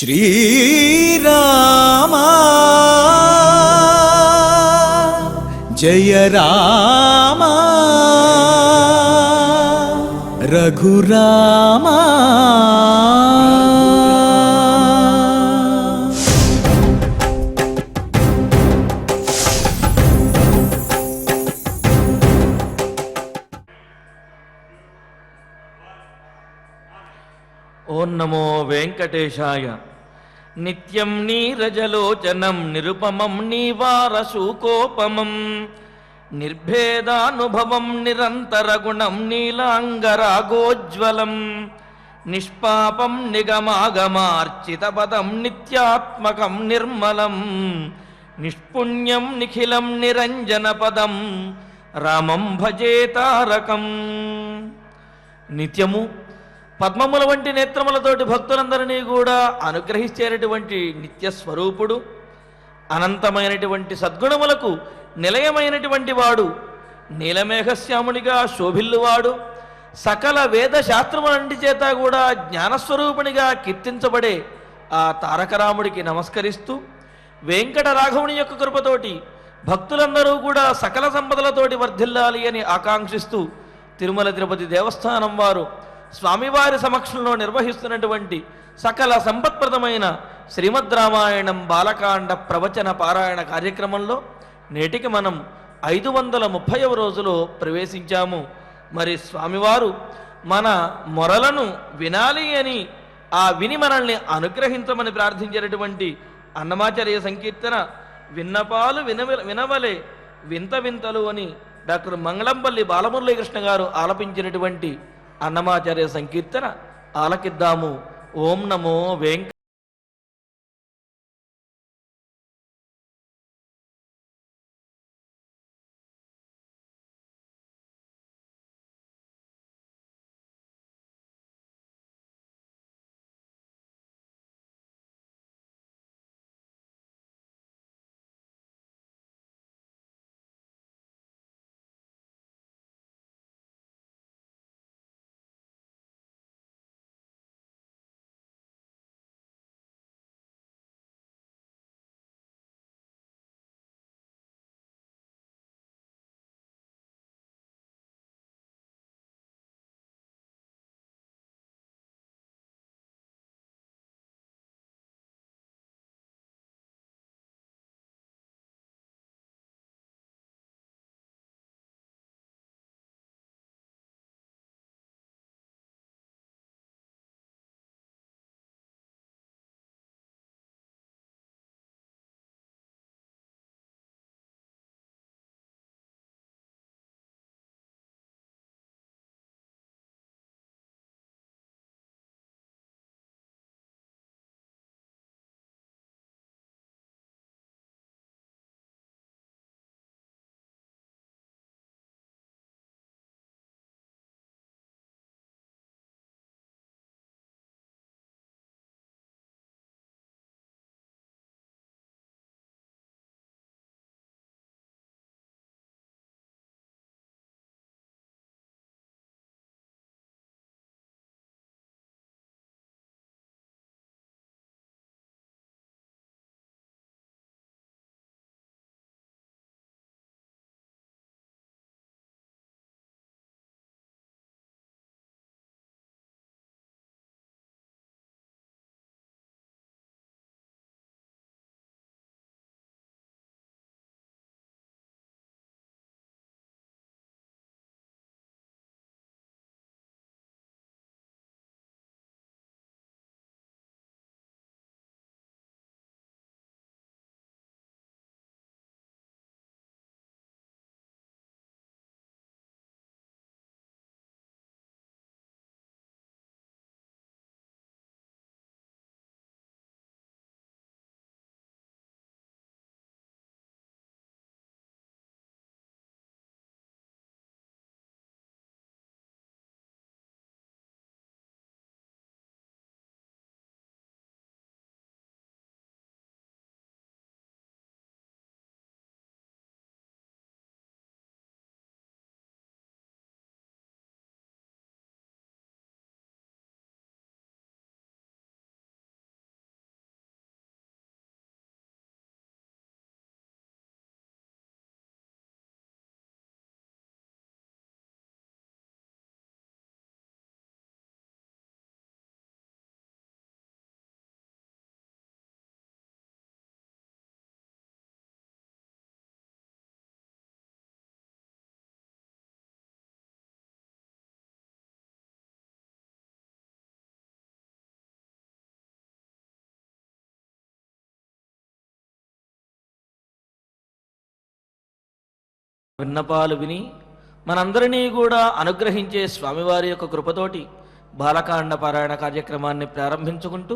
శ్రీరామా జయ రామా రఘురామా ఓం నమో వెంకటేశాయ. నిత్యం నీరజలోచనం నిరుపమం నీవారశూకోపమం నిర్భేదానుభవం నిరంతరగుణం నీలాంగరాగోజ్వలం నిష్పాపం నిగమాగమార్చితపదం నిత్యాత్మకం నిర్మలం నిష్పుణ్యం నిఖిలం నిరంజనపదం రామం భజే తారకం. నిత్యము పద్మముల వంటి నేత్రములతోటి భక్తులందరినీ కూడా అనుగ్రహించేటటువంటి నిత్యస్వరూపుడు, అనంతమైనటువంటి సద్గుణములకు నిలయమైనటువంటి వాడు, నీలమేఘశ్యామునిగా శోభిల్లువాడు, సకల వేద శాస్త్రములంటి చేత కూడా జ్ఞానస్వరూపునిగా కీర్తించబడే ఆ తారకరాముడికి నమస్కరిస్తూ, వెంకటరాఘవుని యొక్క కృపతోటి భక్తులందరూ కూడా సకల సంపదలతోటి వర్ధిల్లాలి అని ఆకాంక్షిస్తూ తిరుమల తిరుపతి దేవస్థానం వారు స్వామివారి సమక్షంలో నిర్వహిస్తున్నటువంటి సకల సంపత్ప్రదమైన శ్రీమద్ రామాయణం బాలకాండ ప్రవచన పారాయణ కార్యక్రమంలో నేటికి మనం 530వ రోజులో ప్రవేశించాము. మరి స్వామివారు మన మొరలను వినాలి అని విని మనల్ని అనుగ్రహించమని ప్రార్థించేటటువంటి అన్నమాచార్య సంకీర్తన విన్నపాలు వినవలే వింత వింతలు అని డాక్టర్ మంగళంపల్లి బాలమురళీకృష్ణ గారు ఆలపించినటువంటి అన్నమాచార్య సంకీర్తన ఆలకిద్దాము. ఓం నమో వెంకట విన్నపాలు విని మనందరినీ కూడా అనుగ్రహించే స్వామివారి యొక్క కృపతోటి బాలకాండ పారాయణ కార్యక్రమాన్ని ప్రారంభించుకుంటూ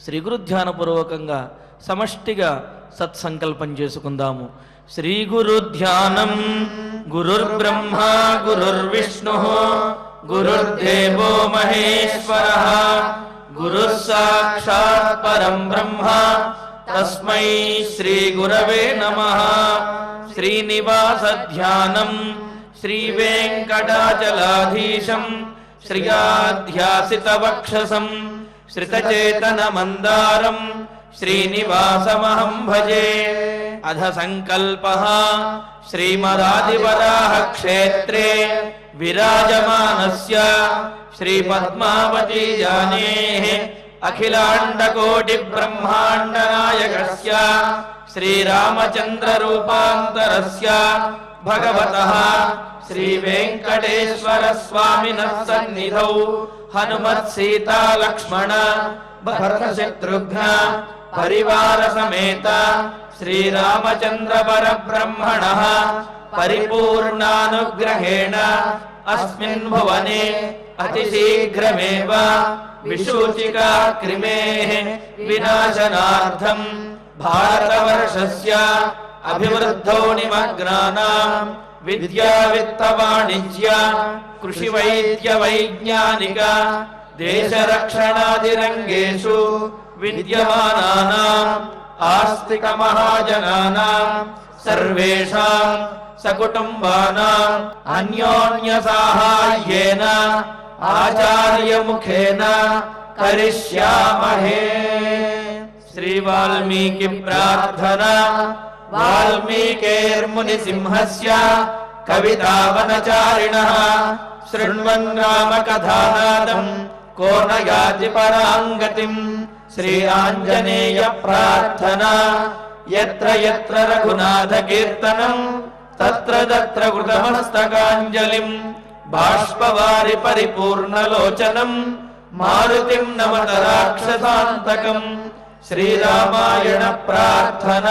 శ్రీ గురుధ్యానపూర్వకంగా సమష్టిగా సత్సంకల్పం చేసుకుందాము. శ్రీ గురుధ్యానం. గురుర్బ్రహ్మ గురుర్విష్ణు గురుర్దేవో మహేశ్వరః గురుః సాక్షాత్ పరం బ్రహ్మ తస్మై శ్రీ గురవే నమః. శ్రీనివాస ధ్యానం శ్రీ వెంకటాచలాధీశం శ్రియాధ్యాసిత వక్షసం శ్రితచేతన మందారం శ్రీనివాసమహం భజే. అధ సంకల్పః శ్రీమదాదివరాహ క్షేత్రే విరాజమానస్య శ్రీ పద్మావతీ జానేః అఖిలాండకోటి బ్రహ్మాండ నాయకస్య శ్రీరామచంద్ర రూపాంతరస్య భగవతః శ్రీ వెంకటేశ్వర స్వామినః సన్నిధౌ హనుమత్ సీతా లక్ష్మణ భరత శత్రుఘ్న పరివార సమేత శ్రీరామచంద్ర పరబ్రహ్మణః పరిపూర్ణానుగ్రహేణ అస్మిన్ భువనే అతిశీఘ్రమేవ విశూచికా క్రిమేః వినాశనార్థం భారతవర్షస్య అభివృద్ధౌ నిమగ్నానాం విద్యా విత్త వాణిజ్య కృషి వైద్య వైజ్ఞానిక దేశ రక్షణాది రంగేషు విద్యమానానాం ఆస్తిక మహాజనానాం సర్వేషాం సకుటుంబానాం అన్యోన్య సాహాయ్యేన ఆచార్య ముఖేన కరిష్యామహే. శ్రీ వాల్మీకి ప్రార్థన. వాల్మీకేర్ముని సింహస్య కవితావనచారిణః శృణ్వన్ రామ కథానాదం కో న యాతి పరాంగతిం. శ్రీ ఆంజనేయ ప్రార్థన. యత్ర యత్ర రఘునాథ కీర్తనం తత్ర తత్ర కృతమస్తకాంజలిం బాష్పవారి పరిపూర్ణలోచనం మారుతిం నమత రాక్షసాంతకం. శ్రీరామాయణ ప్రార్థన.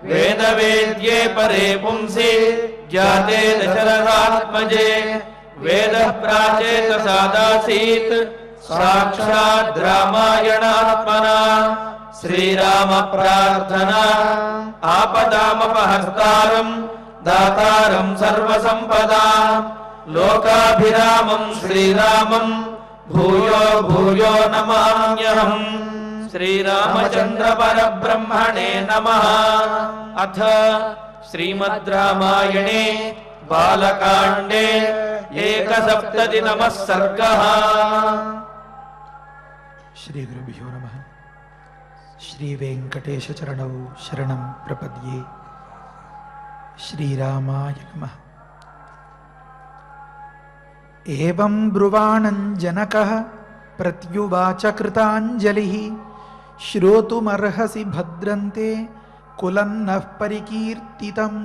వేద వేద్యే పరే పుంసి జాతే దశరథాత్మజే వేద ప్రాచేత సాదాసీత్ సాక్షాద్ రామాయణాత్మనా. శ్రీరామ ప్రార్థన. ఆపదామపహర్తారం దాతారం సర్వసంపదా లోకాభిరామం శ్రీరామం భూయో భూయో నమామ్యహం. శ్రీరామచంద్ర పరబ్రహ్మణే నమః. అథ శ్రీమద్ రామాయణే బాలకాండే ఏకసప్తతితమః సర్గః. శ్రీ గురుభ్యో నమః. శ్రీ వెంకటేశ చరణౌ శరణం ప్రపద్యే. శ్రీరామాయ నమః. ఏవం బ్రువాణం జనకః ప్రత్యువాచ కృతాంజలిః శ్రోతుమర్హసి భద్రంతే కులన్నః పరికీర్తితం.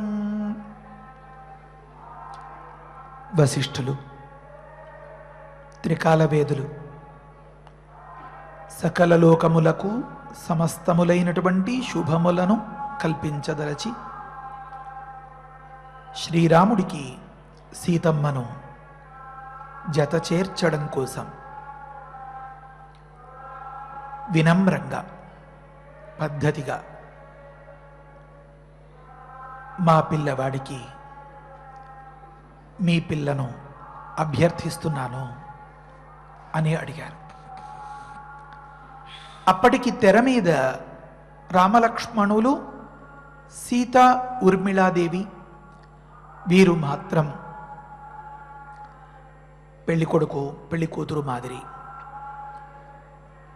వశిష్ఠులు త్రికాలవేదులు సకల లోకములకు సమస్తములైనటువంటి శుభములను కల్పించదలచి శ్రీరాముడికి సీతమ్మను జత చేర్చడం కోసం వినమ్రంగా పద్ధతిగా మా పిల్లవాడికి మీ పిల్లను అభ్యర్థిస్తున్నాను అని అడిగారు. అప్పటికి తెర మీద రామలక్ష్మణులు, సీత, ఊర్మిళాదేవి వీరు మాత్రం పెళ్లి కొడుకు పెళ్లి కూతురు మాదిరి.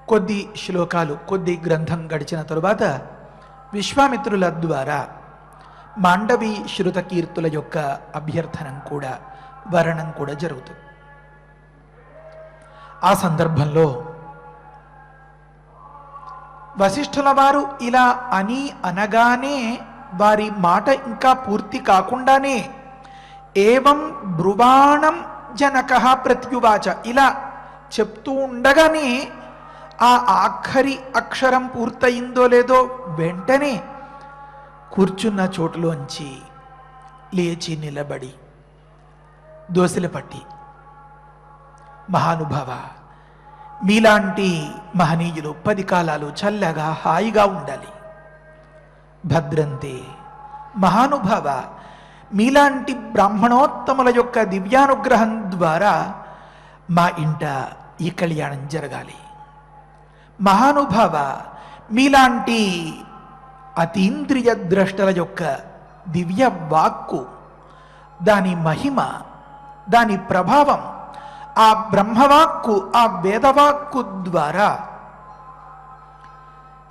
కొద్ది శ్లోకాలు, కొద్ది గ్రంథం గడిచిన తరువాత విశ్వామిత్రుల ద్వారా మాండవి శృత కీర్తుల యొక్క అభ్యర్థనం కూడా, వరణం కూడా జరుగుతుంది. ఆ సందర్భంలో వశిష్ఠుల వారు ఇలా అని అనగానే వారి మాట ఇంకా పూర్తి కాకుండానే ఏవం బ్రువాణం జనకః ప్రత్యువాచ ఇలా చెప్తూ ఉండగానే ఆ ఆఖరి అక్షరం పూర్తయిందో లేదో వెంటనే కూర్చున్న చోటులోంచి లేచి నిలబడి దోసిల పట్టి, మహానుభావ, మీలాంటి మహనీయులు 10 కాలాలు చల్లగా హాయిగా ఉండాలి. భద్రంతే, మహానుభావ, మీలాంటి బ్రాహ్మణోత్తముల యొక్క దివ్యానుగ్రహం ద్వారా మా ఇంట ఈ కళ్యాణం జరగాలి. మహానుభావ, మీలాంటి అతీంద్రియ ద్రష్టల యొక్క దివ్య వాక్కు, దాని మహిమ, దాని ప్రభావం, ఆ బ్రహ్మవాక్కు, ఆ వేదవాక్కు ద్వారా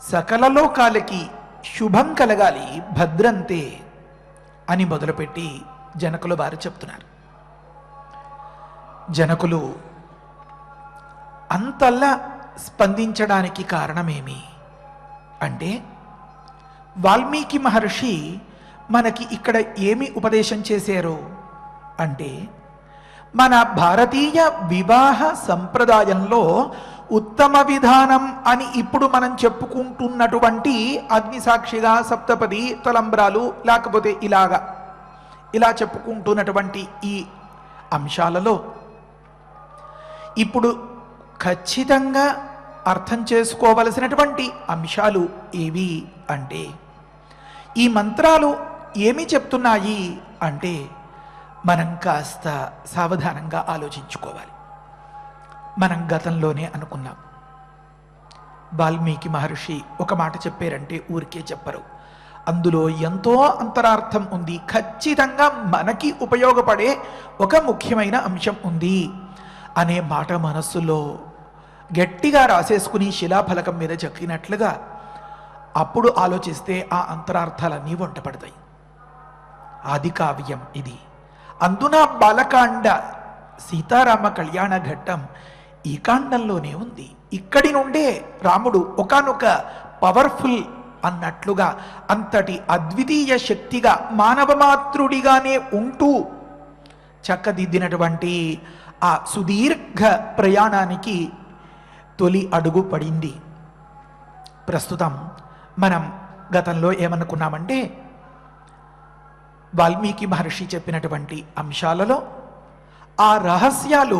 సకల లోకాలకి శుభం కలగాలి. భద్రంతే అని మొదలుపెట్టి జనకులు వారు చెప్తున్నారు. జనకులు అంతల్లా స్పందించడానికి కారణమేమి అంటే, వాల్మీకి మహర్షి మనకి ఇక్కడ ఏమి ఉపదేశం చేశారు అంటే, మన భారతీయ వివాహ సంప్రదాయంలో ఉత్తమ విధానం అని ఇప్పుడు మనం చెప్పుకుంటున్నటువంటి అగ్నిసాక్షిగా, సప్తపది, తలంబ్రాలు, లేకపోతే ఇలా చెప్పుకుంటున్నటువంటి ఈ అంశాలలో ఇప్పుడు ఖచ్చితంగా అర్థం చేసుకోవలసినటువంటి అంశాలు ఏవి అంటే, ఈ మంత్రాలు ఏమి చెప్తున్నాయి అంటే మనం కాస్త సావధానంగా ఆలోచించుకోవాలి. మనం గతంలోనే అనుకున్నాం, వాల్మీకి మహర్షి ఒక మాట చెప్పారంటే ఊరికే చెప్పరు, అందులో ఎంతో అంతరార్థం ఉంది, ఖచ్చితంగా మనకి ఉపయోగపడే ఒక ముఖ్యమైన అంశం ఉంది అనే మాట మనస్సులో గట్టిగా రాసేసుకుని శిలాఫలకం మీద చెక్కినట్లుగా అప్పుడు ఆలోచిస్తే ఆ అంతరార్థాలన్నీ వంటపడతాయి. ఆది కావ్యం ఇది. అందున బాలకాండ సీతారామ కళ్యాణ ఘట్టం ఈ కాండంలోనే ఉంది. ఇక్కడి నుండే రాముడు ఒకానొక పవర్ఫుల్ అన్నట్లుగా, అంతటి అద్వితీయ శక్తిగా, మానవమాతృడిగానే ఉంటూ చక్కదిద్దినటువంటి ఆ సుదీర్ఘ ప్రయాణానికి తొలి అడుగు పడింది. ప్రస్తుతం మనం గతంలో ఏమనుకున్నామంటే, వాల్మీకి మహర్షి చెప్పినటువంటి అంశాలలో ఆ రహస్యాలు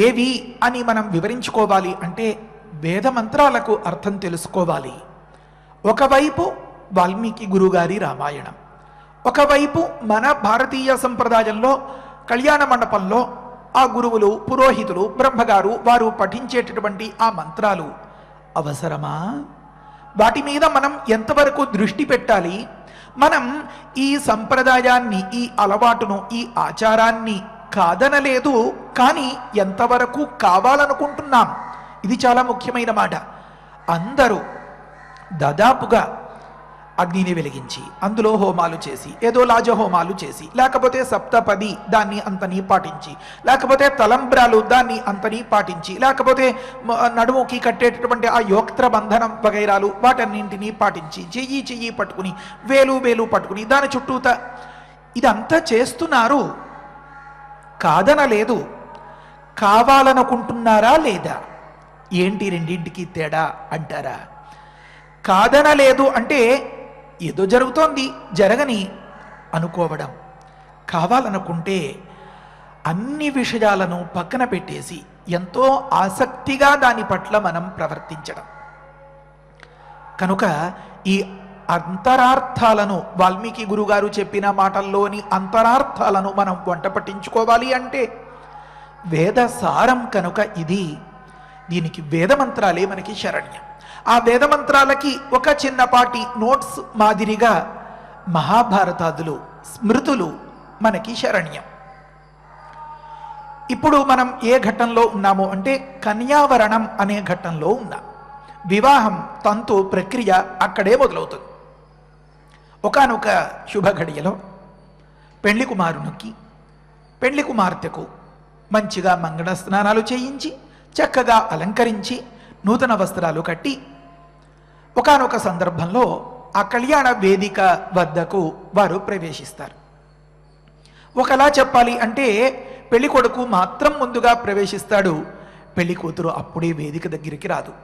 ఏవి అని మనం వివరించుకోవాలి అంటే వేద మంత్రాలకు అర్థం తెలుసుకోవాలి. ఒకవైపు వాల్మీకి గురుగారి రామాయణం, ఒకవైపు మన భారతీయ సంప్రదాయంలో కళ్యాణ మండపంలో ఆ గురువులు, పురోహితులు, బ్రహ్మగారు వారు పఠించేటటువంటి ఆ మంత్రాలు అవసరమా? వాటి మీద మనం ఎంతవరకు దృష్టి పెట్టాలి? మనం ఈ సంప్రదాయాన్ని, ఈ అలవాటును, ఈ ఆచారాన్ని కాదనలేదు, కానీ ఎంతవరకు కావాలనుకుంటున్నాం? ఇది చాలా ముఖ్యమైన మాట. అందరూ దాదాపుగా అగ్నిని వెలిగించి అందులో హోమాలు చేసి, ఏదో లాజహోమాలు చేసి, లేకపోతే సప్తపది దాన్ని అంతని పాటించి, లేకపోతే తలంబ్రాలు దాన్ని అంతని పాటించి, లేకపోతే నడుముకి కట్టేటటువంటి ఆ యోక్త్ర బంధనం వగైరాలు వాటన్నింటినీ పాటించి, చెయ్యి పట్టుకుని, వేలు పట్టుకుని దాని చుట్టూత ఇదంతా చేస్తున్నారు, కాదనలేదు. కావాలనుకుంటున్నారా లేదా? ఏంటి రెండింటికి తేడా అంటారా? కాదనలేదు అంటే ఏదో జరుగుతోంది, జరగని అనుకోవడం. కావాలనుకుంటే అన్ని విషయాలను పక్కన పెట్టేసి ఎంతో ఆసక్తిగా దాని పట్ల మనం ప్రవర్తించడం. కనుక ఈ అంతరార్థాలను, వాల్మీకి గురుగారు చెప్పిన మాటల్లోని అంతరార్థాలను మనం వంట పట్టించుకోవాలి అంటే వేద సారం కనుక ఇది. దీనికి వేదమంత్రాలే మనకి శరణ్యం. ఆ వేదమంత్రాలకి ఒక చిన్నపాటి నోట్స్ మాదిరిగా మహాభారతాదులు, స్మృతులు మనకి శరణ్యం. ఇప్పుడు మనం ఏ ఘట్టంలో ఉన్నామో అంటే కన్యావరణం అనే ఘట్టంలో ఉన్నాం. వివాహం తంతు ప్రక్రియ అక్కడే మొదలవుతుంది. ఒకానొక శుభ ఘడియలో పెళ్లి కుమారునికి, పెళ్లి కుమార్తెకు మంచిగా మంగళ స్నానాలు చేయించి, చక్కగా అలంకరించి, నూతన వస్త్రాలు కట్టి, ఒకానొక సందర్భంలో ఆ కళ్యాణ వేదిక వద్దకు వారు ప్రవేశిస్తారు. ఒకలా చెప్పాలి అంటే పెళ్లి కొడుకు మాత్రం ముందుగా ప్రవేశిస్తాడు, పెళ్లి కూతురు అప్పుడే వేదిక దగ్గరికి రాదు.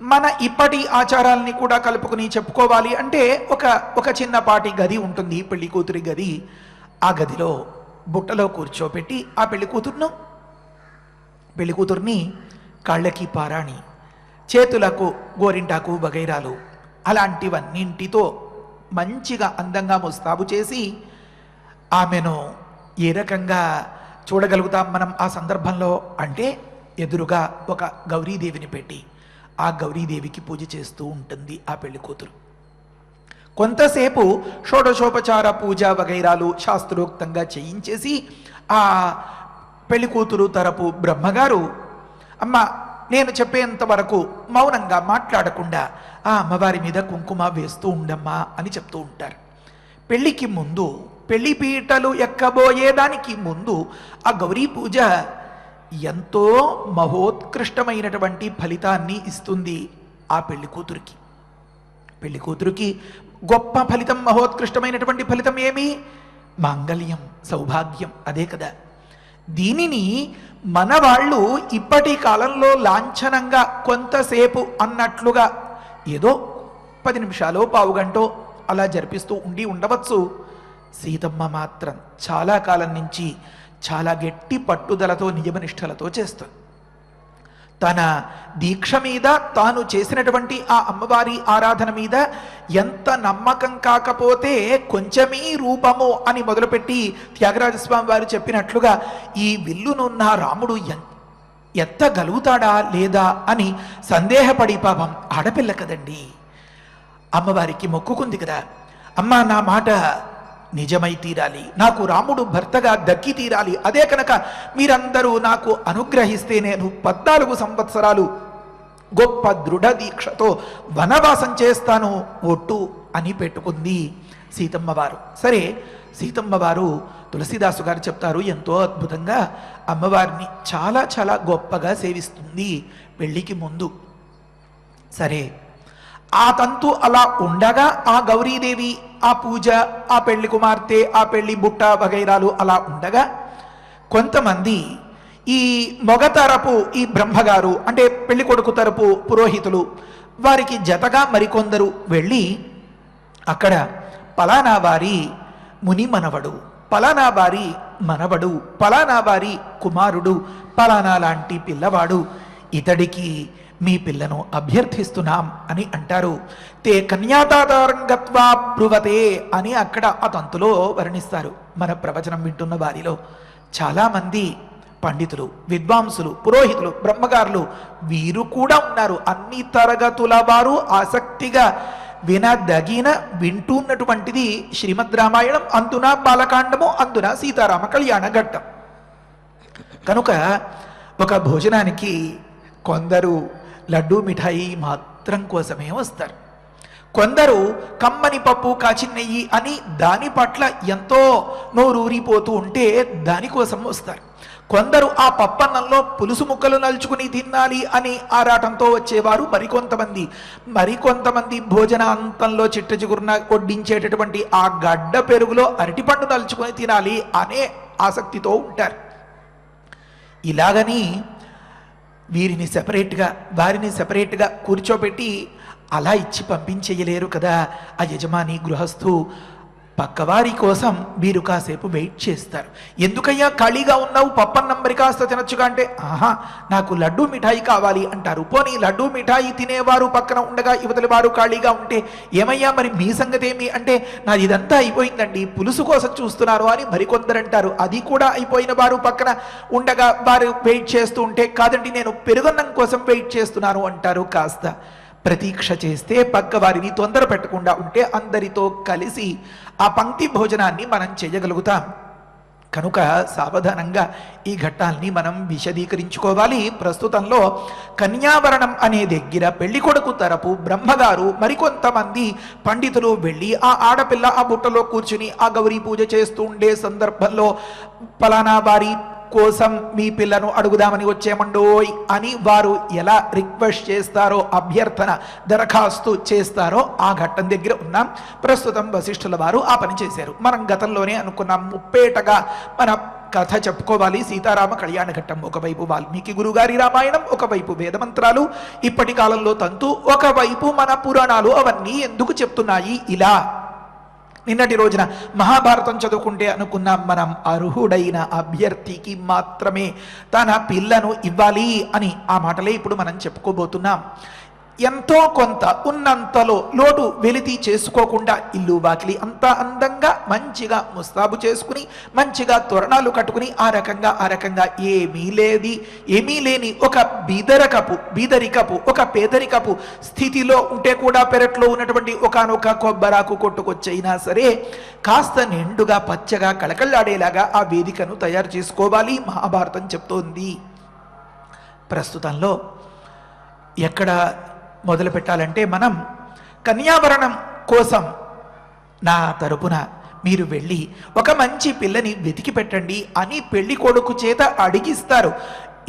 మన ఇప్పటి ఆచారాలని కూడా కలుపుకుని చెప్పుకోవాలి అంటే ఒక చిన్నపాటి గది ఉంటుంది, పెళ్లి కూతురి గది. ఆ గదిలో బుట్టలో కూర్చోపెట్టి ఆ పెళ్లి కూతుర్ని కాళ్ళకి పారాణి, చేతులకు గోరింటాకు వగైరాలు అలాంటివన్నింటితో మంచిగా అందంగా ముస్తాబు చేసి ఆమెను ఏ రకంగా చూడగలుగుతాం మనం ఆ సందర్భంలో అంటే ఎదురుగా ఒక గౌరీదేవిని పెట్టి ఆ గౌరీదేవికి పూజ చేస్తూ ఉంటుంది ఆ పెళ్లి కూతురు. కొంతసేపు షోడశోపచార పూజ వగైరాలు శాస్త్రోక్తంగా చేయించేసి ఆ పెళ్లి కూతురు తరపు బ్రహ్మగారు, అమ్మ నేను చెప్పేంత వరకు మౌనంగా మాట్లాడకుండా ఆ అమ్మవారి మీద కుంకుమ వేస్తూ ఉండమ్మా అని చెప్తూ ఉంటారు. పెళ్లికి ముందు, పెళ్లి పీటలు ఎక్కబోయేదానికి ముందు ఆ గౌరీ పూజ ఎంతో మహోత్కృష్టమైనటువంటి ఫలితాన్ని ఇస్తుంది ఆ పెళ్లి కూతురికి. పెళ్లి కూతురికి గొప్ప ఫలితం, మహోత్కృష్టమైనటువంటి ఫలితం ఏమి? మాంగళ్యం, సౌభాగ్యం. అదే కదా. దీనిని మన వాళ్ళు ఇప్పటి కాలంలో లాంఛనంగా కొంతసేపు అన్నట్లుగా ఏదో 10 నిమిషాలు, పావుగంటో అలా జరిపిస్తూ ఉండవచ్చు. సీతమ్మ మాత్రం చాలా కాలం నుంచి చాలా గట్టి పట్టుదలతో నియమనిష్టలతో చేస్తుంది. తన దీక్ష మీద, తాను చేసినటువంటి ఆ అమ్మవారి ఆరాధన మీద ఎంత నమ్మకం కాకపోతే కొంచెమీ రూపము అని మొదలుపెట్టి త్యాగరాజస్వామి వారు చెప్పినట్లుగా ఈ విల్లునున్న రాముడు ఎత్తగలుగుతాడా లేదా అని సందేహపడి పాపం ఆడపిల్ల కదండి, అమ్మవారికి మొక్కుకుంది కదా, అమ్మ నా మాట నిజమై తీరాలి, నాకు రాముడు భర్తగా దక్కి తీరాలి, అదే కనుక మీరందరూ నాకు అనుగ్రహిస్తే నేను 14 సంవత్సరాలు గొప్ప దృఢ దీక్షతో వనవాసం చేస్తాను ఒట్టు అని పెట్టుకుంది సీతమ్మ వారు. సరే, సీతమ్మ వారు తులసీదాసు గారు చెప్తారు ఎంతో అద్భుతంగా అమ్మవారిని చాలా చాలా గొప్పగా సేవిస్తుంది పెళ్లికి ముందు. సరే, ఆ తంతు అలా ఉండగా ఆ గౌరీదేవి, ఆ పూజ, ఆ పెళ్లి కుమార్తె, ఆ పెళ్లి బుట్ట వగైరాలు అలా ఉండగా కొంతమంది ఈ మొగ తరపు ఈ బ్రహ్మగారు అంటే పెళ్లి కొడుకు తరపు పురోహితులు వారికి జతగా మరికొందరు వెళ్ళి అక్కడ పలానా వారి ముని మనవడు, పలానా వారి మనవడు, పలానా వారి కుమారుడు, పలానా లాంటి పిల్లవాడు, ఇతడికి మీ పిల్లను అభ్యర్థిస్తున్నాం అని అంటారు. తే కన్యాదాతారంగత్వా బ్రువతే అని అక్కడ ఆ తంతులో వర్ణిస్తారు. మన ప్రవచనం వింటున్న వారిలో చాలామంది పండితులు, విద్వాంసులు, పురోహితులు, బ్రహ్మగారులు వీరు కూడా ఉన్నారు. అన్ని తరగతుల వారు ఆసక్తిగా వినదగిన వింటున్నటువంటిది శ్రీమద్ రామాయణం, అందున బాలకాండము, అందున సీతారామ కళ్యాణ ఘట్టం. కనుక ఒక భోజనానికి కొందరు లడ్డూ మిఠాయి మాత్రం కోసమే వస్తారు, కొందరు కమ్మని పప్పు కాచిన నెయ్యి అని దాని పట్ల ఎంతో నోరూరిపోతూ ఉంటే దానికోసం వస్తారు, కొందరు ఆ పప్పన్నంలో పులుసు ముక్కలు నలుచుకుని తినాలి అని ఆరాటంతో వచ్చేవారు మరికొంతమంది భోజనాంతంలో చిట్ట చిగురున వడ్డించేటటువంటి ఆ గడ్డ పెరుగులో అరటిపండు నలుచుకొని తినాలి అనే ఆసక్తితో ఉంటారు. ఇలాగని వీరిని సెపరేట్గా వారిని సెపరేట్గా కూర్చోబెట్టి అలా ఇచ్చి పంపించేయలేరు కదా ఆ యజమాని, గృహస్థు. పక్కవారి కోసం వీరు కాసేపు వెయిట్ చేస్తారు. ఎందుకయ్యా ఖాళీగా ఉన్నావు, పప్పన్నం మరి కాస్త తినొచ్చుగా అంటే, ఆహా నాకు లడ్డూ మిఠాయి కావాలి అంటారు. పోనీ లడ్డూ మిఠాయి తినేవారు పక్కన ఉండగా యువతలి వారు ఖాళీగా ఉంటే ఏమయ్యా మరి మీ సంగతి ఏమి అంటే, నాది ఇదంతా అయిపోయిందండి, పులుసు కోసం చూస్తున్నారు అని మరికొందరు అంటారు. అది కూడా అయిపోయిన వారు పక్కన ఉండగా వారు వెయిట్ చేస్తూ ఉంటే, కాదండి నేను పెరుగన్నం కోసం వెయిట్ చేస్తున్నాను అంటారు. కాస్త ప్రతీక్ష చేస్తే, పక్క వారిని తొందర పెట్టకుండా ఉంటే అందరితో కలిసి ఆ పంక్తి భోజనాన్ని మనం చేయగలుగుతాం. కనుక సావధానంగా ఈ ఘట్టాల్ని మనం విశదీకరించుకోవాలి. ప్రస్తుతంలో కన్యావరణం అనే దగ్గర పెళ్లి కొడుకు తరపు బ్రహ్మగారు మరికొంతమంది పండితులు వెళ్ళి ఆ ఆడపిల్ల ఆ బుట్టలో కూర్చుని ఆ గౌరీ పూజ చేస్తూ ఉండే సందర్భంలో పలానా వారి కోసం మీ పిల్లను అడుగుదామని వచ్చేమండోయ్ అని వారు ఎలా రిక్వెస్ట్ చేస్తారో, అభ్యర్థన దరఖాస్తు చేస్తారో ఆ ఘట్టం దగ్గర ఉన్నాం. ప్రస్తుతం వశిష్ఠుల వారు ఆ పని చేశారు. మనం గతంలోనే అనుకున్నాం, ముప్పేటగా మన కథ చెప్పుకోవాలి. సీతారామ కళ్యాణ ఘట్టం ఒకవైపు, వాల్మీకి గురుగారి రామాయణం ఒకవైపు, వేదమంత్రాలు ఇప్పటి కాలంలో తంతు ఒకవైపు, మన పురాణాలు అవన్నీ ఎందుకు చెప్తున్నాయి ఇలా? నిన్నటి రోజున మహాభారతం చదువుకుంటే అనుకున్నాం మనం, అర్హుడైన అభ్యర్థికి మాత్రమే తన పిల్లను ఇవ్వాలి అని. ఆ మాటలే ఇప్పుడు మనం చెప్పుకోబోతున్నాం. ఎంతో కొంత ఉన్నంతలో లోటు వెలితి చేసుకోకుండా ఇల్లు వాకిలి అంతా అందంగా మంచిగా ముస్తాబు చేసుకుని మంచిగా తోరణాలు కట్టుకుని ఆ రకంగా ఏమీ లేని ఒక బీదరికపు ఒక పేదరికపు స్థితిలో ఉంటే కూడా పెరట్లో ఉన్నటువంటి ఒకానొక కొబ్బరాకు కొట్టుకొచ్చైనా సరే కాస్త నిండుగా పచ్చగా కళకళలాడేలాగా ఆ వేదికను తయారు చేసుకోవాలి మహాభారతం చెప్తోంది. ప్రస్తుతంలో ఎక్కడ మొదలు పెట్టాలంటే, మనం కన్యావరణం కోసం నా తరపున మీరు వెళ్ళి ఒక మంచి పిల్లని వెతికి పెట్టండి అని పెళ్లి కొడుకు చేత అడిగిస్తారు.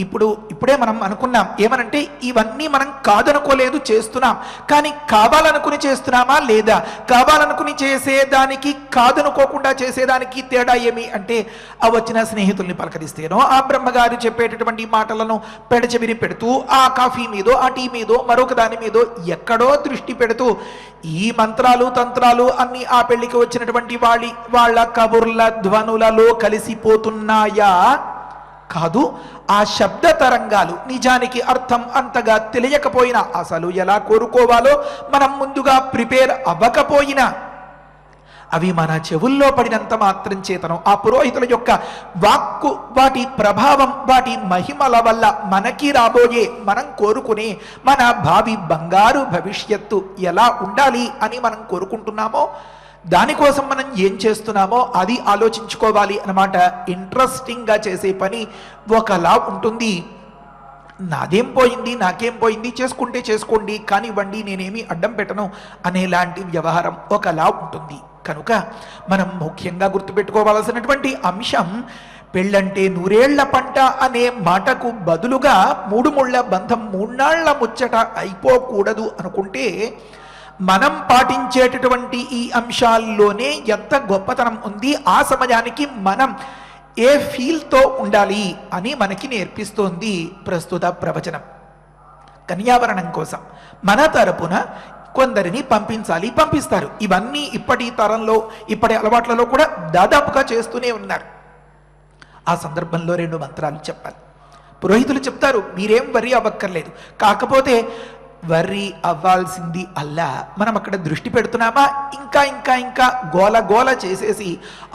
ఇప్పుడే మనం అనుకున్నాం ఏమనంటే, ఇవన్నీ మనం కాదనుకోలేదు, చేస్తున్నాం. కానీ కావాలనుకుని చేస్తున్నామా లేదా? కావాలనుకుని చేసేదానికి కాదనుకోకుండా చేసేదానికి తేడా ఏమి అంటే, ఆ వచ్చిన స్నేహితుల్ని పలకరిస్తేనో, ఆ బ్రహ్మగారు చెప్పేటటువంటి మాటలను పెడచెవిని పెడుతూ, ఆ కాఫీ మీదో ఆ టీ మీదో మరొక దాని మీదో ఎక్కడో దృష్టి పెడుతూ, ఈ మంత్రాలు తంత్రాలు అన్ని ఆ పెళ్లికి వచ్చినటువంటి వాళ్ళ కబుర్ల ధ్వనులలో కలిసిపోతున్నాయా? కాదు. ఆ శబ్ద తరంగాలు నిజానికి అర్థం అంతగా తెలియకపోయినా, అసలు ఎలా కోరుకోవాలో మనం ముందుగా ప్రిపేర్ అవ్వకపోయినా, అవి మన చెవుల్లో పడినంత మాత్రం చేతనం ఆ పురోహితుల యొక్క వాక్కు, వాటి ప్రభావం, వాటి మహిమల వల్ల మనకి రాబోయే, మనం కోరుకునే మన భావి బంగారు భవిష్యత్తు ఎలా ఉండాలి అని మనం కోరుకుంటున్నామో, దానికోసం మనం ఏం చేస్తున్నామో అది ఆలోచించుకోవాలి అన్నమాట. ఇంట్రెస్టింగ్గా చేసే పని ఒకలా ఉంటుంది. నాదేం పోయింది, నాకేం పోయింది, చేసుకుంటే చేసుకోండి కానివ్వండి, నేనేమి అడ్డం పెట్టను అనేలాంటి వ్యవహారం ఒకలా ఉంటుంది. కనుక మనం ముఖ్యంగా గుర్తుపెట్టుకోవాల్సినటువంటి అంశం, పెళ్ళంటే నూరేళ్ల పంట అనే మాటకు బదులుగా మూడు ముళ్ళ బంధం మూన్నాళ్ల ముచ్చట అయిపోకూడదు అనుకుంటే, మనం పాటించేటటువంటి ఈ అంశాల్లోనే ఎంత గొప్పతనం ఉంది, ఆ సమయానికి మనం ఏ ఫీల్తో ఉండాలి అని మనకి నేర్పిస్తోంది ప్రస్తుత ప్రవచనం. కన్యావరణం కోసం మన తరపున కొందరిని పంపిస్తారు. ఇవన్నీ ఇప్పటి తరంలో, ఇప్పటి అలవాట్లలో కూడా దాదాపుగా చేస్తూనే ఉన్నారు. ఆ సందర్భంలో 2 మంత్రాలు చెప్పాలి. పురోహితులు చెప్తారు, మీరేం వర్రీ అవ్వక్కర్లేదు. కాకపోతే వర్రీ అవ్వాల్సింది అల్లా, మనం అక్కడ దృష్టి పెడుతున్నామా, ఇంకా గోల చేసేసి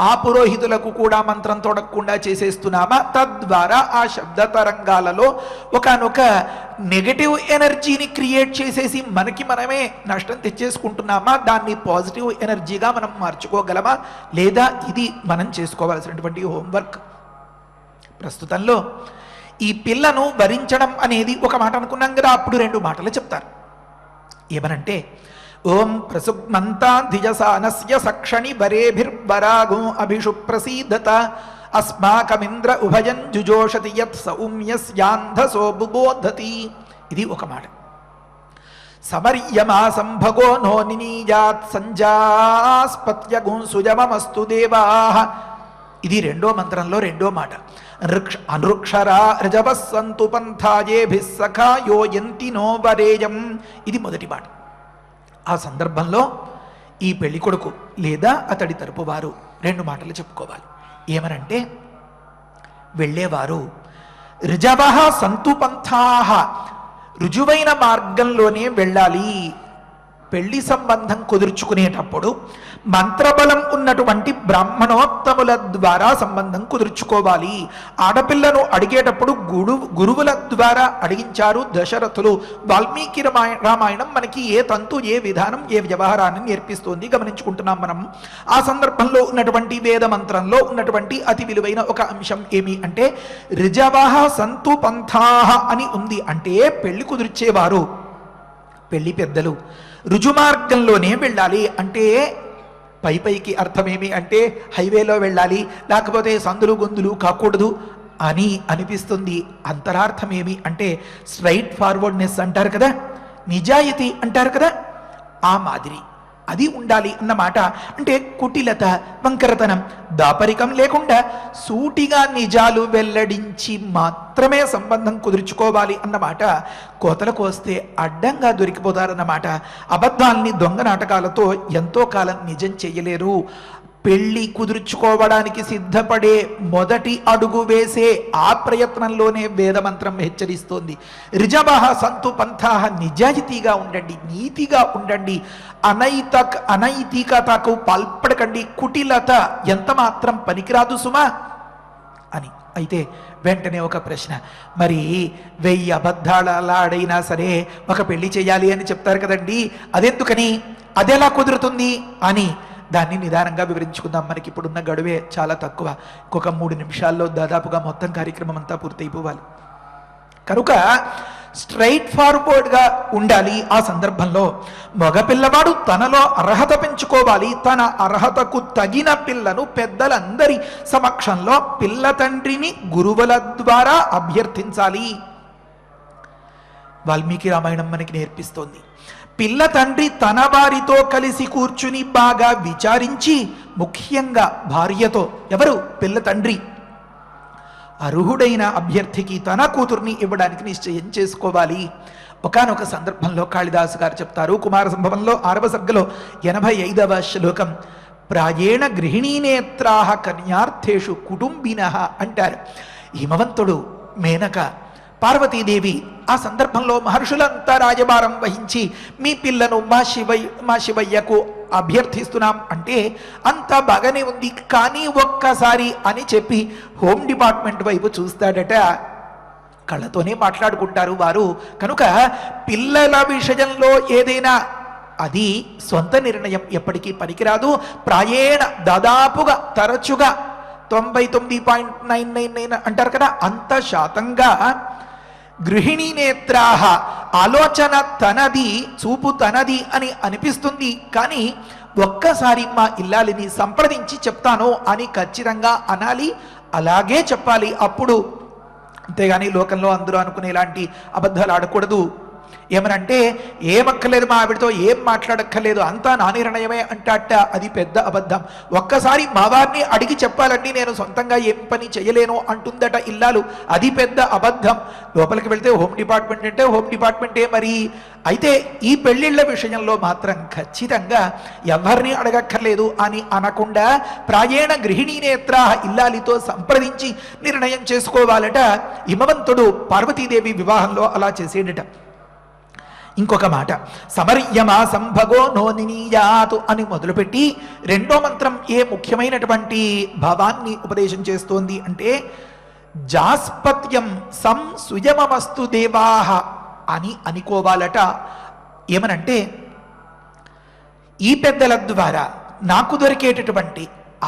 ఆ పురోహితులకు కూడా మంత్రం తొడగకుండా చేసేస్తున్నామా, తద్వారా ఆ శబ్ద తరంగాలలో ఒకనొక నెగటివ్ ఎనర్జీని క్రియేట్ చేసేసి మనమే నష్టం తెచ్చేసుకుంటున్నామా, దాన్ని పాజిటివ్ ఎనర్జీగా మనం మార్చుకోగలమా లేదా? ఇది మనం చేసుకోవాల్సినటువంటి హోంవర్క్. ప్రస్తుతంలో ఈ పిల్లను వరించడం అనేది ఒక మాట అనుకున్నాం కదా, అప్పుడు 2 మాటలు చెప్తారు. ఏమనంటే, ఓం ప్రసుగ్మంతాధిజసానస్య సక్షణి వరేభిర్వరాగో అభిషు ప్రసీదత అస్మాకమింద్ర ఉభయం జుజోషతి యత్ సౌమ్యస్యాంధసో బుబోధతి. ఇది ఒక మాట. సమర్యమా సంభగో నో నినీయాత్ సంజాస్పత్యగుం సుజమమస్తు దేవాః. ఇది 2వ మంత్రంలో 2వ మాట. అనృక్షరా రజవస్సంతు పంథాయేభిః సఖాయో యంతి నో వరేయం. ఇది మొదటి మాట. ఆ సందర్భంలో ఈ పెళ్లి కొడుకు లేదా అతడి తరపు వారు 2 మాటలు చెప్పుకోవాలి. ఏమనంటే, వెళ్ళేవారు రుజవః సంతు పంథాః, రుజువైన మార్గంలోనే వెళ్ళాలి. పెళ్లి సంబంధం కుదుర్చుకునేటప్పుడు మంత్రబలం ఉన్నటువంటి బ్రాహ్మణోత్తముల ద్వారా సంబంధం కుదుర్చుకోవాలి. ఆడపిల్లను అడిగేటప్పుడు గురువుల ద్వారా అడిగించారు దశరథులు. వాల్మీకి రామాయణం మనకి ఏ తంతు, ఏ విధానం, ఏ వ్యవహారాన్ని నేర్పిస్తోంది గమనించుకుంటున్నాం మనం. ఆ సందర్భంలో ఉన్నటువంటి వేద మంత్రంలో ఉన్నటువంటి అతి విలువైన ఒక అంశం ఏమి అంటే, రిజవః సంతు పంథాః అని ఉంది. అంటే పెళ్లి కుదిర్చేవారు, పెళ్లి పెద్దలు రుజుమార్గంలోనే వెళ్ళాలి. అంటే పైకి అర్థమేమి అంటే, హైవేలో వెళ్ళాలి, లేకపోతే సందులు గొంతులు కాకూడదు అని అనిపిస్తుంది. అంతరార్థం ఏమి అంటే, స్ట్రైట్ ఫార్వర్డ్నెస్ అంటారు కదా, నిజాయితీ అంటారు కదా, ఆ మాదిరి అది ఉండాలి అన్నమాట. అంటే కుటిలత, వంకరతనం, దాపరికం లేకుండా సూటిగా నిజాలు వెల్లడించి మాత్రమే సంబంధం కుదుర్చుకోవాలి అన్నమాట. కోతలకు వస్తే అడ్డంగా దొరికిపోతారన్నమాట. అబద్ధాల్ని దొంగ నాటకాలతో ఎంతో కాలం నిజం చెయ్యలేరు. పెళ్లి కుదుర్చుకోవడానికి సిద్ధపడే మొదటి అడుగు వేసే ఆ ప్రయత్నంలోనే వేదమంత్రం హెచ్చరిస్తోంది. రిజవః సంతు పంథాః, నిజాయితీగా ఉండండి, నీతిగా ఉండండి, అనైతికతకు పాల్పడకండి, కుటిలత ఎంత మాత్రం పనికిరాదు సుమా అని. అయితే వెంటనే ఒక ప్రశ్న, మరి 1000 అబద్ధాలైనా సరే ఒక పెళ్లి చేయాలి అని చెప్తారు కదండి, అదెందుకని, అదెలా కుదురుతుంది అని దాన్ని నిదానంగా వివరించుకుందాం. మనకి ఇప్పుడున్న గడువే చాలా తక్కువ. ఇంకొక 3 నిమిషాల్లో దాదాపుగా మొత్తం కార్యక్రమం అంతా పూర్తయిపోవాలి. కనుక స్ట్రైట్ ఫార్వర్డ్గా ఉండాలి. ఆ సందర్భంలో మగపిల్లవాడు తనలో అర్హత పెంచుకోవాలి. తన అర్హతకు తగిన పిల్లను పెద్దలందరి సమక్షంలో పిల్ల తండ్రిని గురువుల ద్వారా అభ్యర్థించాలి. వాల్మీకి రామాయణం మనకి నేర్పిస్తోంది. పిల్ల తండ్రి తన వారితో కలిసి కూర్చుని బాగా విచారించి, ముఖ్యంగా భార్యతో, ఎవరు, పిల్ల తండ్రి, అర్హుడైన అభ్యర్థికి తన కూతుర్ని ఇవ్వడానికి నిశ్చయం చేసుకోవాలి. ఒకానొక సందర్భంలో కాళిదాసు గారు చెప్తారు, కుమార సంభవంలో 6వ సర్గలో 85వ శ్లోకం, ప్రాయేణ గృహిణీనేత్రాః కన్యార్థేషు కుటుంబినః అంటారు. హిమవంతుడు, మేనక, పార్వతీదేవి ఆ సందర్భంలో మహర్షులంతా రాజభారం వహించి మీ పిల్లను మా శివయ్యకు అభ్యర్థిస్తున్నాం అంటే అంతా బాగానే ఉంది, కానీ ఒక్కసారి అని చెప్పి హోమ్ డిపార్ట్మెంట్ వైపు చూస్తాడట. కళ్ళతోనే మాట్లాడుకుంటారు వారు. కనుక పిల్లల విషయంలో ఏదైనా అది సొంత నిర్ణయం ఎప్పటికీ పనికిరాదు. ప్రాయేణ, దాదాపుగా, తరచుగా 99.999 అంటారు కదా, అంత శాతంగా గృహిణీ నేత్రాహ, ఆలోచన తనది, చూపు తనది అని అనిపిస్తుంది, కానీ ఒక్కసారి మా ఇల్లాలిని సంప్రదించి చెప్తాను అని ఖచ్చితంగా అనాలి. అలాగే చెప్పాలి అప్పుడు. అంతేగాని లోకంలో అందరూ అనుకునేలాంటి అబద్ధాలు ఆడకూడదు. ఏమనంటే ఏమక్కర్లేదు, మా ఆవిడతో ఏం మాట్లాడక్కర్లేదు, అంతా నా నిర్ణయమే అంటాట. అది పెద్ద అబద్ధం. ఒక్కసారి మా వారిని అడిగి చెప్పాలండి, నేను సొంతంగా ఏం పని చేయలేను అంటుందట ఇల్లాలు. అది పెద్ద అబద్ధం. లోపలికి వెళ్తే హోమ్ డిపార్ట్మెంట్ అంటే హోమ్ డిపార్ట్మెంటే మరి. అయితే ఈ పెళ్లిళ్ల విషయంలో మాత్రం ఖచ్చితంగా ఎవరిని అడగక్కర్లేదు అని అనకుండా ప్రాయేణ గృహిణీనేత్రాః, ఇల్లాలితో సంప్రదించి నిర్ణయం చేసుకోవాలట. హిమవంతుడు పార్వతీదేవి వివాహంలో అలా చేసేడట. ఇంకొక మాట, సమర్యమా సంభగో నో నినీయాతు అని మొదలుపెట్టి 2వ మంత్రం ఏ ముఖ్యమైనటువంటి భావాన్ని ఉపదేశం చేస్తోంది అంటే, జాస్పత్యం సంసుయమమస్తు దేవాః అని అనుకోవాలట. ఏమనంటే, ఈ పెద్దల ద్వారా నాకు దొరికేటటువంటి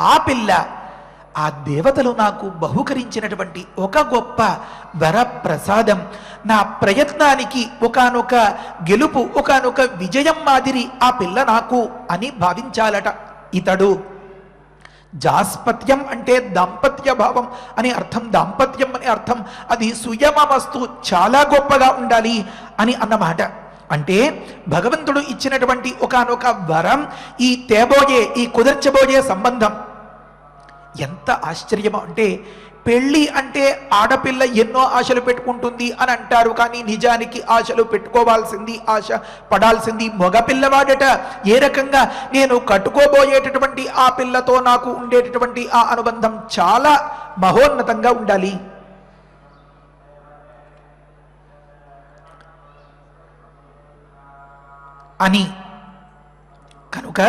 ఆ పిల్ల ఆ దేవతలు నాకు బహుకరించినటువంటి ఒక గొప్ప వరప్రసాదం, నా ప్రయత్నానికి ఒకానొక గెలుపు, ఒకానొక విజయం మాదిరి ఆ పిల్ల నాకు అని భావించాలట ఇతడు. జాస్పత్యం అంటే దాంపత్య భావం అని అర్థం, దాంపత్యం అని అర్థం. అది సుయమమస్తు, చాలా గొప్పగా ఉండాలి అని అన్నమాట. అంటే భగవంతుడు ఇచ్చినటువంటి ఒకానొక వరం, ఈ తేబోయే, ఈ కుదర్చబోయే సంబంధం ఎంత ఆశ్చర్యమో అంటే, పెళ్ళి అంటే ఆడపిల్ల ఎన్నో ఆశలు పెట్టుకుంటుంది అని అంటారు, కానీ నిజానికి ఆశలు పెట్టుకోవాల్సింది, ఆశ పడాల్సింది మగపిల్లవాడట. ఏ రకంగా, నేను కట్టుకోబోయేటటువంటి ఆ పిల్లతో నాకు ఉండేటటువంటి ఆ అనుబంధం చాలా మహోన్నతంగా ఉండాలి అని. కనుక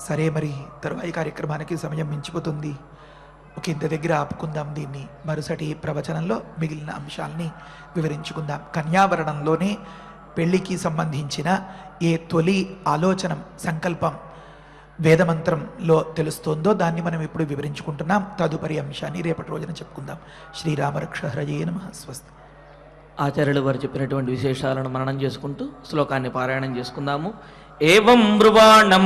సరే, మరి తరువాయి కార్యక్రమానికి సమయం మించిపోతుంది. ఒక ఇంత దగ్గర ఆపుకుందాం దీన్ని. మరుసటి ప్రవచనంలో మిగిలిన అంశాలని వివరించుకుందాం. కన్యావరణంలోనే పెళ్లికి సంబంధించిన ఏ తొలి ఆలోచన, సంకల్పం వేదమంత్రంలో తెలుస్తోందో దాన్ని మనం ఇప్పుడు వివరించుకుంటున్నాం. తదుపరి అంశాన్ని రేపటి రోజున చెప్పుకుందాం. శ్రీరామరక్ష హరయే నమః. స్వస్తి. ఆచార్యులు వారు చెప్పినటువంటి విశేషాలను మననం చేసుకుంటూ శ్లోకాన్ని పారాయణం చేసుకుందాము. ఏవం బ్రువాణం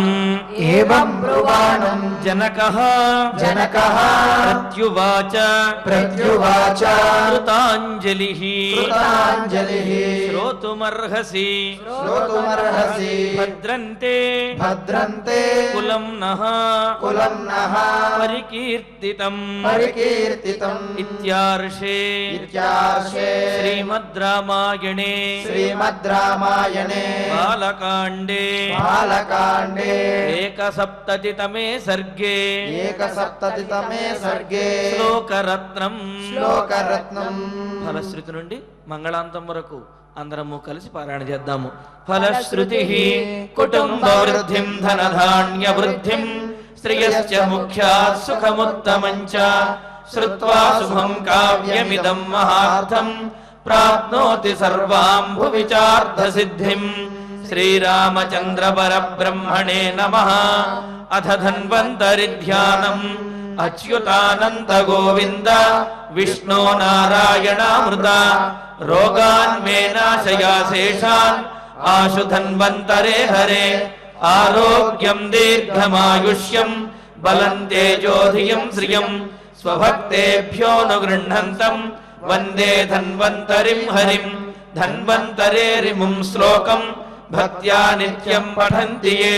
जनकः जनकः प्रत्युवाच कृताञ्जलिः श्रोतुमर्हसि भद्रन्ते कुलं नः परिकीर्तितम् इत्यार्षे श्रीमद् रामायणे बालकाण्डे एकसप्ततितमे सर्गे శ్లోకరత్నం ఫలశ్రుతి నుండి మంగళాంతం వరకు అందరము కలిసి పారాయణ చేద్దాము. ఫలశ్రుతి కుటుంబ వృద్ధిం ధనధాన్య వృద్ధిం శ్రియశ్చ ముఖ్యాత్ సుఖముత్తమం చ శ్రుత్వా శుభం కావ్యమిదం మహార్థం ప్రాప్నోతి సర్వాం భువి చార్థ సిద్ధిం. శ్రీరామచంద్ర పరబ్రహ్మణే నమః. అథ ధన్వంతరి ధ్యానం అచ్యుతానంత గోవింద విష్ణో నారాయణామృత రోగాన్ మే నాశయా శేషాన్ ఆశు ధన్వంతరే హరే. ఆరోగ్యం దీర్ఘమాయుష్యం బలం తేజోధియం శ్రియం స్వభక్తేభ్యోనుగృహంతం వందే ధన్వంతరిం హరిం. ధన్వంతరేరిముం శ్లోకం భక్త్యా నిత్యం పఠంతి యే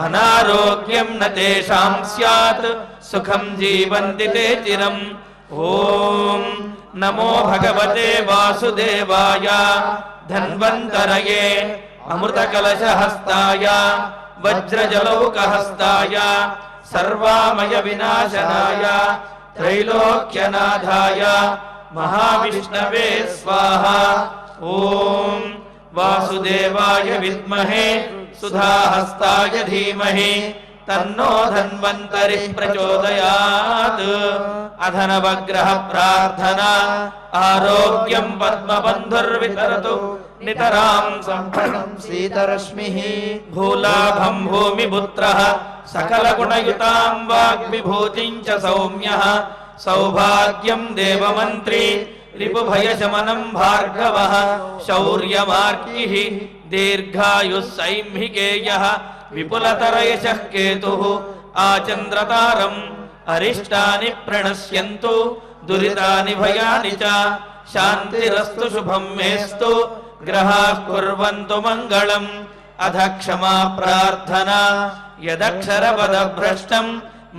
అనారోగ్యం న తేషాం స్యాత్ సుఖం జీవంతి తే చిరం. ఓం నమో భగవతే వాసుదేవాయ ధన్వంతరయే అమృతకలశహస్తాయ వజ్రజలౌకహస్తాయ సర్వామయ వినాశనాయ త్రైలోక్యనాథాయ మహావిష్ణవే స్వాహా. ఓం వాసుదేవాయ విద్మహే సుధాహస్తాయ ధీమహి తన్నో ధన్వంతరి ప్రచోదయాత్. అధనవగ్రహ ప్రార్థన ఆరోగ్యం పద్మబంధుర్వితరతు నితరాం సంపదం సీతరశ్మిః భూలాభం భూమిపుత్రః సకలగుణయుతాం వాగ్విభూతిం చ సౌమ్యః సౌభాగ్యం దేవమంత్రి రిపుభయశమనం భార్గవః శౌర్యమార్గిః దీర్ఘాయుః సైంహికేయః విపులతరయశః కేతుః ఆచంద్రతారం అరిష్టాని ప్రణశ్యంతు దురితాని భయాని చ శాంతిరస్తు శుభం మేస్తు గ్రహాః కుర్వంతు మంగళం. అధ క్షమా ప్రార్థనా యదక్షరపదభ్రష్టం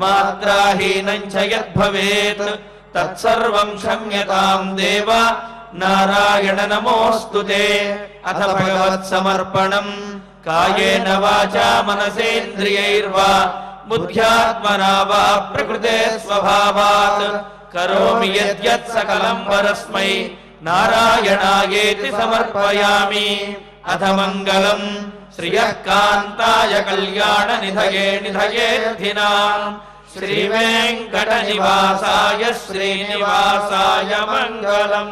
మాత్రాహీనం చ యద్భవేత్ తత్సర్వం క్షమ్యతాం దేవ నారాయణ నమోస్తుతే. అథ భగవత్ సమర్పణం కాయేన వాచా మనసేంద్రియైర్వా బుద్ధ్యాత్మనా వా ప్రకృతే స్వభావాత్ కరోమి యద్యత్ సకలం పరస్మై నారాయణాయేతి సమర్పయామి. అథ మంగళం శ్రియః కాంతాయ కళ్యాణ నిధయే నిధయేర్థినాం శ్రీవేంకట నివాసాయ శ్రీనివాసాయ మంగళం.